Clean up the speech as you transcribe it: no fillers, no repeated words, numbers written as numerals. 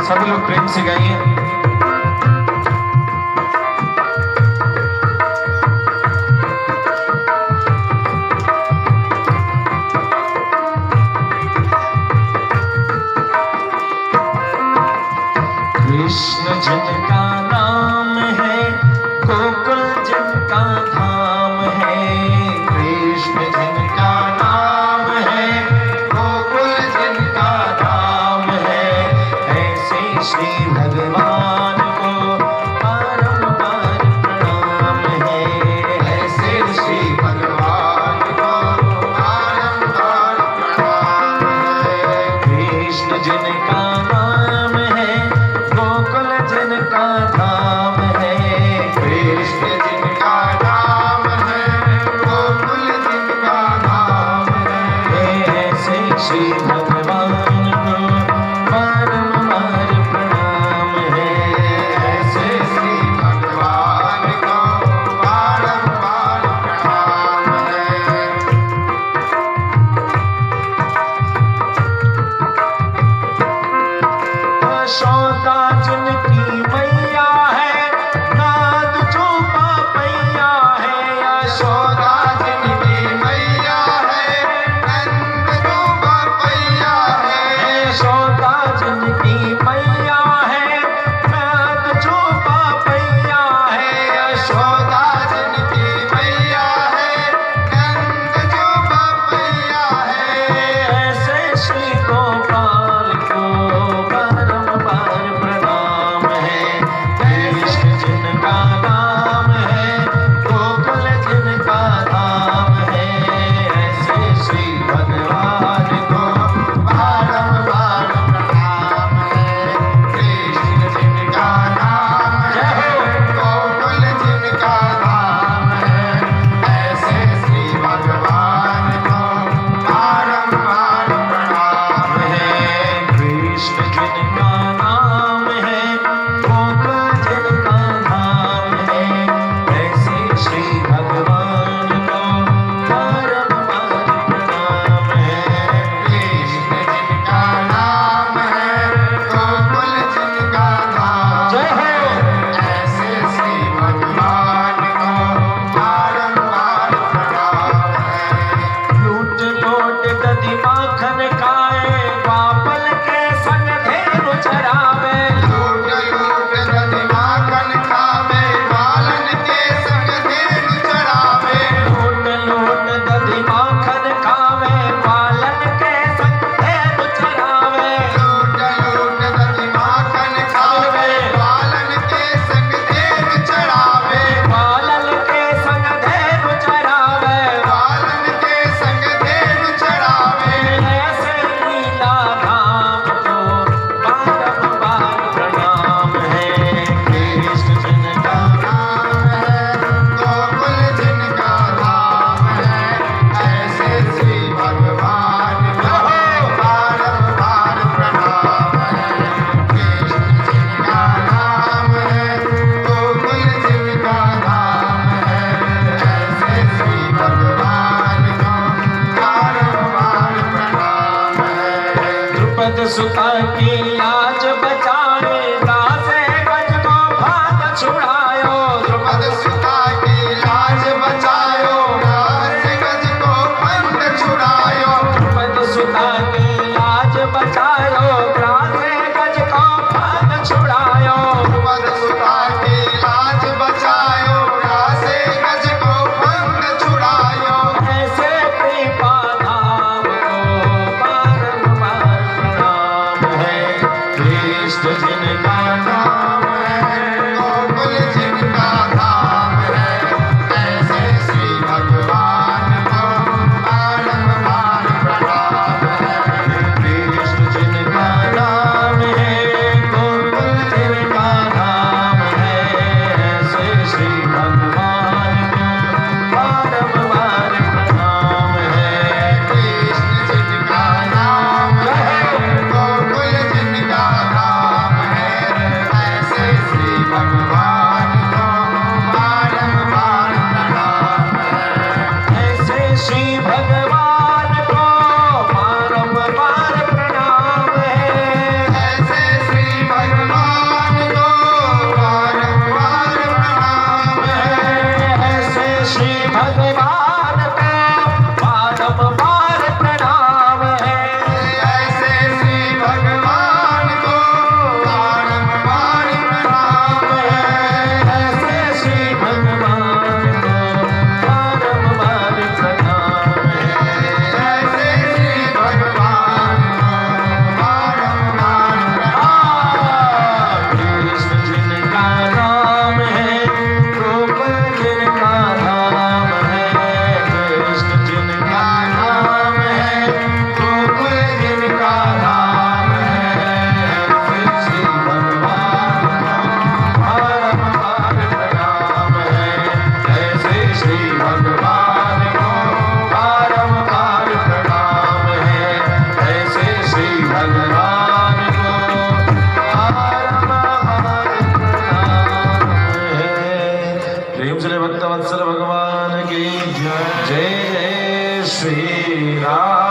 सभी लोग प्रेम से गाइए। कृष्ण जिनका नाम है, गोकुल जिनका धाम है। कृष्ण जिनका नाम है, गोकुल जिनका धाम है। ऐसे श्री भगवान को बारंबार प्रणाम है। ऐसे श्री भगवान को बारंबार प्रणाम है। कृष्ण जिनका नाम है, गोकुल जिनका धाम है। कृष्ण जिनका नाम है, गोकुल जिनका धाम है। ऐसे श्री भगवान को बारंबार प्रणाम है। ऐसे श्री भगवान को बारंबार प्रणाम है। यशोदा जिनकी मैया है, नाद जो पापैया है। यशोदा जिनकी मैया है, नंद जो पापैया है। यशोदा जिनकी मैया है, नाद जो पापैया है। यशोदा जिनकी मैया है, नंद जो पापैया है। ऐसे श्री गोपाल को बारंबार प्रणाम है। कृष्ण जिनका नाम है, गोकुल जिनका धाम है। ऐसे श्री भगवान को बारंबार प्रणाम है। कृष्ण जिनका नाम है, गोकुल जिनका धाम है। ऐसे श्री भगवान को बारंबार प्रणाम है। कृष्ण जिनका नाम है, गोकुल जिनका धाम है। ऐसे श्री भगवान को बारंबार प्रणाम है। कृष्ण जिनका नाम है, गोकुल जिनका धाम है। ऐसे श्री भगवान को बारंबार प्रणाम है। लूट लोट दधि माखन खाए, बापल के संग धेनु चरावे। लूट लोट दधि माखन खावे, बालन के संग धेनु चरावे। लूट लोट दधि माखन खावे, बालन के संग धेनु चरावे। लूट लोट दधि माखन खावे, बालन के संग धेनु चरावे। बालन के संग धेनु चरावे। बालन के संग धेनु चरावे। ऐसे लीला धाम को बारंबार प्रणाम है। कृष्ण जिनका नाम है, गोकुल जिनका धाम है। ऐसे श्री भगवान को बारंबार प्रणाम है। कृष्ण जिनका नाम है, गोकुल जिनका धाम है। ऐसे श्री भगवान को बारंबार प्रणाम है। द्रुपद सुता की लाज बचाए, दासे गज को भाग छुड़ायो। द्रुपद सुता की लाज बचायो, दासे गज को पंथ छुड़ायो। द्रुपद सुता की लाज बचायो, दासे गज को भाग छुड़ायो। द्रुपद सुता की लाज बचायो, दासे गज को पंथ छुड़ायो। ऐसे कृपा धाम को बारंबार प्रणाम भगवान को बारंबार प्रणाम है। ऐसे श्री भगवान को बारंबार प्रणाम है। ऐसे श्री भगवान को बारंबार प्रणाम है। ऐसे श्री भगवान को बारंबार प्रणाम। कृष्ण जिनका नाम है गोकुल जिनका नाम है। कृष्ण जिनका नाम है गोकुल जिनका नाम है। श्री भगवान को बारंबार प्रणाम है। ऐसे श्री भगवान को बारंबार प्रणाम है। ऐसे श्री भगवान को बारंबार प्रणाम है। प्रेम से भक्त वत्सल भगवान की जय। जय श्री राम।